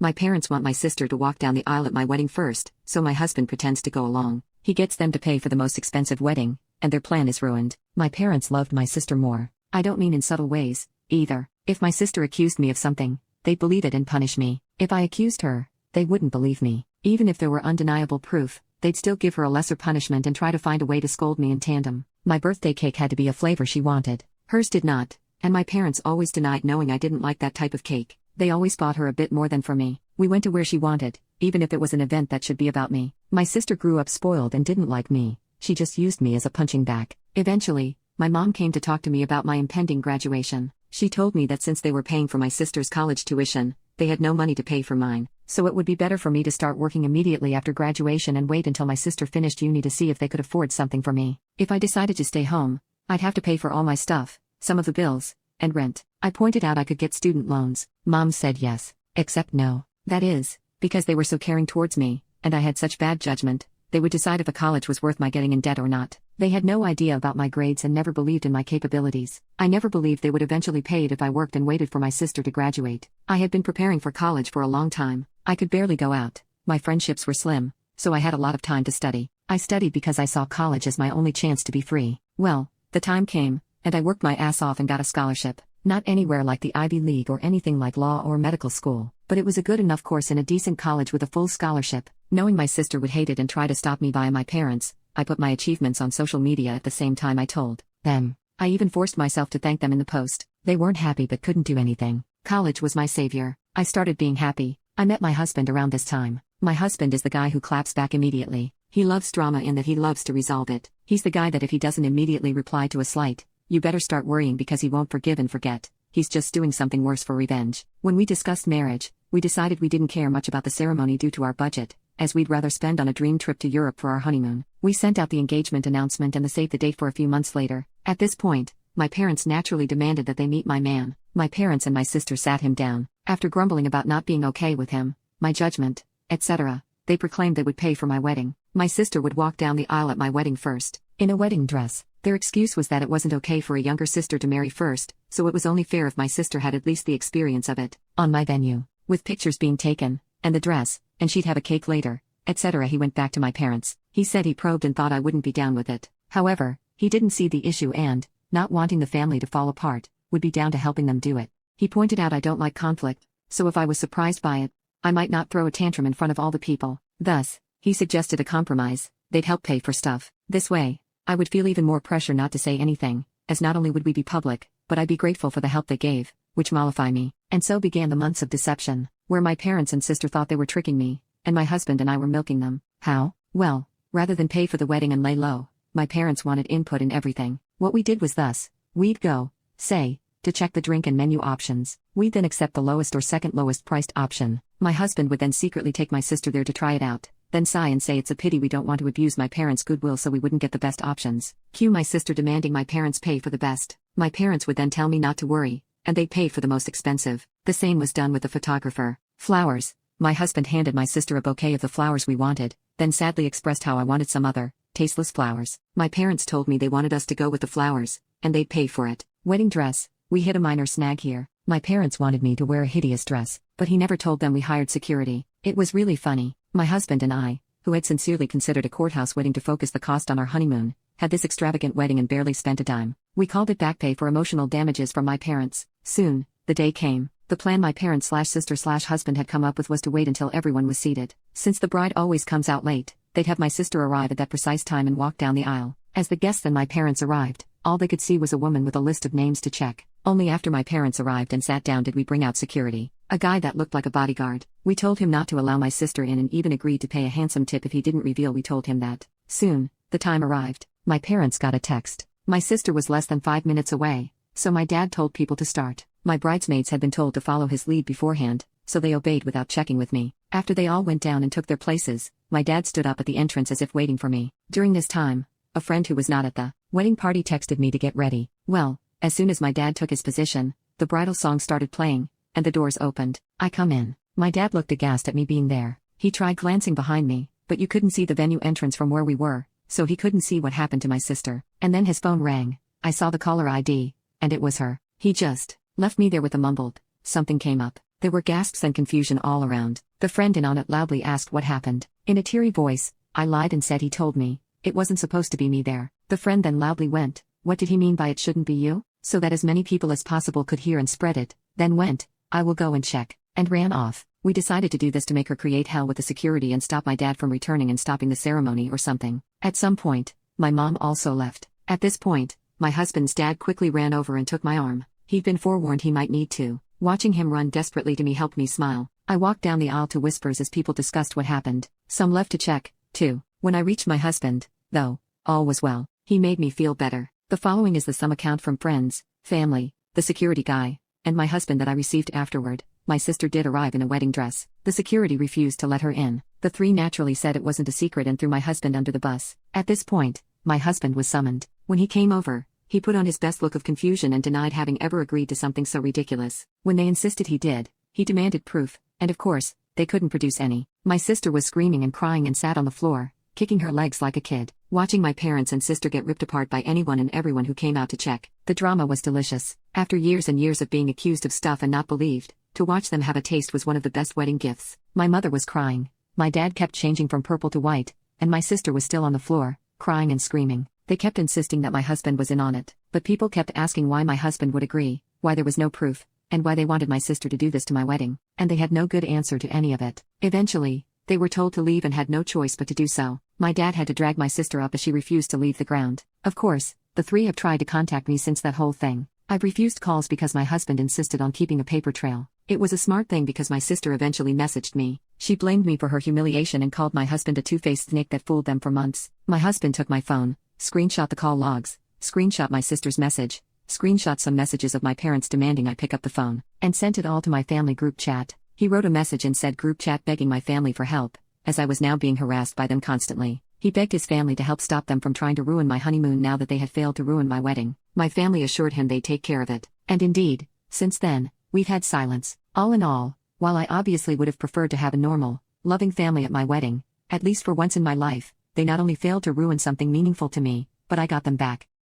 My parents want my sister to walk down the aisle at my wedding first, so my husband pretends to go along. He gets them to pay for the most expensive wedding, and their plan is ruined. My parents loved my sister more. I don't mean in subtle ways, either. If my sister accused me of something, they'd believe it and punish me. If I accused her, they wouldn't believe me. Even if there were undeniable proof, they'd still give her a lesser punishment and try to find a way to scold me in tandem. My birthday cake had to be a flavor she wanted. Hers did not, and my parents always denied knowing I didn't like that type of cake. They always bought her a bit more than for me. We went to where she wanted, even if it was an event that should be about me. My sister grew up spoiled and didn't like me. She just used me as a punching bag. Eventually, my mom came to talk to me about my impending graduation. She told me that since they were paying for my sister's college tuition, they had no money to pay for mine, so it would be better for me to start working immediately after graduation and wait until my sister finished uni to see if they could afford something for me. If I decided to stay home, I'd have to pay for all my stuff, some of the bills, and rent. I pointed out I could get student loans. Mom said yes, except no. That is, because they were so caring towards me, and I had such bad judgment, they would decide if a college was worth my getting in debt or not. They had no idea about my grades and never believed in my capabilities. I never believed they would eventually pay it if I worked and waited for my sister to graduate. I had been preparing for college for a long time. I could barely go out. My friendships were slim, so I had a lot of time to study. I studied because I saw college as my only chance to be free. Well, the time came, and I worked my ass off and got a scholarship. Not anywhere like the Ivy League or anything like law or medical school, but it was a good enough course in a decent college with a full scholarship. Knowing my sister would hate it and try to stop me via my parents, I put my achievements on social media at the same time I told them. I even forced myself to thank them in the post. They weren't happy but couldn't do anything. College was my savior. I started being happy. I met my husband around this time. My husband is the guy who claps back immediately. He loves drama in that he loves to resolve it. He's the guy that if he doesn't immediately reply to a slight, you better start worrying because he won't forgive and forget. He's just doing something worse for revenge. When we discussed marriage, we decided we didn't care much about the ceremony due to our budget, as we'd rather spend on a dream trip to Europe for our honeymoon. We sent out the engagement announcement and the save the date for a few months later. At this point, my parents naturally demanded that they meet my man. My parents and my sister sat him down. After grumbling about not being okay with him, my judgment, etc., they proclaimed they would pay for my wedding. My sister would walk down the aisle at my wedding first, in a wedding dress. Their excuse was that it wasn't okay for a younger sister to marry first, so it was only fair if my sister had at least the experience of it. On my venue, with pictures being taken, and the dress, and she'd have a cake later, etc., he went back to my parents. He said he probed and thought I wouldn't be down with it. However, he didn't see the issue and, not wanting the family to fall apart, would be down to helping them do it. He pointed out I don't like conflict, so if I was surprised by it, I might not throw a tantrum in front of all the people. Thus, he suggested a compromise. They'd help pay for stuff. This way, I would feel even more pressure not to say anything, as not only would we be public, but I'd be grateful for the help they gave, which mollify me. And so began the months of deception, where my parents and sister thought they were tricking me, and my husband and I were milking them. How? Well, rather than pay for the wedding and lay low, my parents wanted input in everything. What we did was thus: we'd go, say, to check the drink and menu options. We'd then accept the lowest or second lowest priced option. My husband would then secretly take my sister there to try it out, then sigh and say it's a pity we don't want to abuse my parents' goodwill so we wouldn't get the best options. Cue my sister demanding my parents pay for the best. My parents would then tell me not to worry, and they'd pay for the most expensive. The same was done with the photographer. Flowers. My husband handed my sister a bouquet of the flowers we wanted, then sadly expressed how I wanted some other, tasteless flowers. My parents told me they wanted us to go with the flowers, and they'd pay for it. Wedding dress. We hit a minor snag here. My parents wanted me to wear a hideous dress, but he never told them we hired security. It was really funny. My husband and I, who had sincerely considered a courthouse wedding to focus the cost on our honeymoon, had this extravagant wedding and barely spent a dime. We called it back pay for emotional damages from my parents. Soon, the day came. The plan my parents/sister/husband had come up with was to wait until everyone was seated. Since the bride always comes out late, they'd have my sister arrive at that precise time and walk down the aisle. As the guests and my parents arrived, all they could see was a woman with a list of names to check. Only after my parents arrived and sat down did we bring out security. A guy that looked like a bodyguard. We told him not to allow my sister in and even agreed to pay a handsome tip if he didn't reveal we told him that. Soon, the time arrived. My parents got a text. My sister was less than 5 minutes away, so my dad told people to start. My bridesmaids had been told to follow his lead beforehand, so they obeyed without checking with me. After they all went down and took their places, my dad stood up at the entrance as if waiting for me. During this time, a friend who was not at the wedding party texted me to get ready. Well, as soon as my dad took his position, the bridal song started playing, and the doors opened. I come in. My dad looked aghast at me being there. He tried glancing behind me, but you couldn't see the venue entrance from where we were, so he couldn't see what happened to my sister. And then his phone rang. I saw the caller ID, and it was her. He just left me there with a mumbled, "Something came up." There were gasps and confusion all around. The friend in on it loudly asked what happened. In a teary voice, I lied and said he told me. It wasn't supposed to be me there. The friend then loudly went, "What did he mean by it shouldn't be you?" So that as many people as possible could hear and spread it, then went, "I will go and check," and ran off. We decided to do this to make her create hell with the security and stop my dad from returning and stopping the ceremony or something. At some point, my mom also left. At this point, my husband's dad quickly ran over and took my arm. He'd been forewarned he might need to. Watching him run desperately to me helped me smile. I walked down the aisle to whispers as people discussed what happened. Some left to check, too. When I reached my husband, though, all was well. He made me feel better. The following is the sum account from friends, family, the security guy, and my husband that I received afterward. My sister did arrive in a wedding dress. The security refused to let her in. The three naturally said it wasn't a secret and threw my husband under the bus. At this point, my husband was summoned. When he came over, he put on his best look of confusion and denied having ever agreed to something so ridiculous. When they insisted he did, he demanded proof, and of course, they couldn't produce any. My sister was screaming and crying and sat on the floor, kicking her legs like a kid, watching my parents and sister get ripped apart by anyone and everyone who came out to check. The drama was delicious. After years and years of being accused of stuff and not believed, to watch them have a taste was one of the best wedding gifts. My mother was crying. My dad kept changing from purple to white, and my sister was still on the floor, crying and screaming. They kept insisting that my husband was in on it, but people kept asking why my husband would agree, why there was no proof, and why they wanted my sister to do this to my wedding, and they had no good answer to any of it. Eventually, they were told to leave and had no choice but to do so. My dad had to drag my sister up as she refused to leave the ground. Of course, the three have tried to contact me since that whole thing. I've refused calls because my husband insisted on keeping a paper trail. It was a smart thing because my sister eventually messaged me. She blamed me for her humiliation and called my husband a two-faced snake that fooled them for months. My husband took my phone, screenshot the call logs, screenshot my sister's message, screenshot some messages of my parents demanding I pick up the phone, and sent it all to my family group chat. He wrote a message and said group chat begging my family for help, as I was now being harassed by them constantly. He begged his family to help stop them from trying to ruin my honeymoon now that they had failed to ruin my wedding. My family assured him they'd take care of it. And indeed, since then, we've had silence. All in all, while I obviously would have preferred to have a normal, loving family at my wedding, at least for once in my life, they not only failed to ruin something meaningful to me, but I got them back.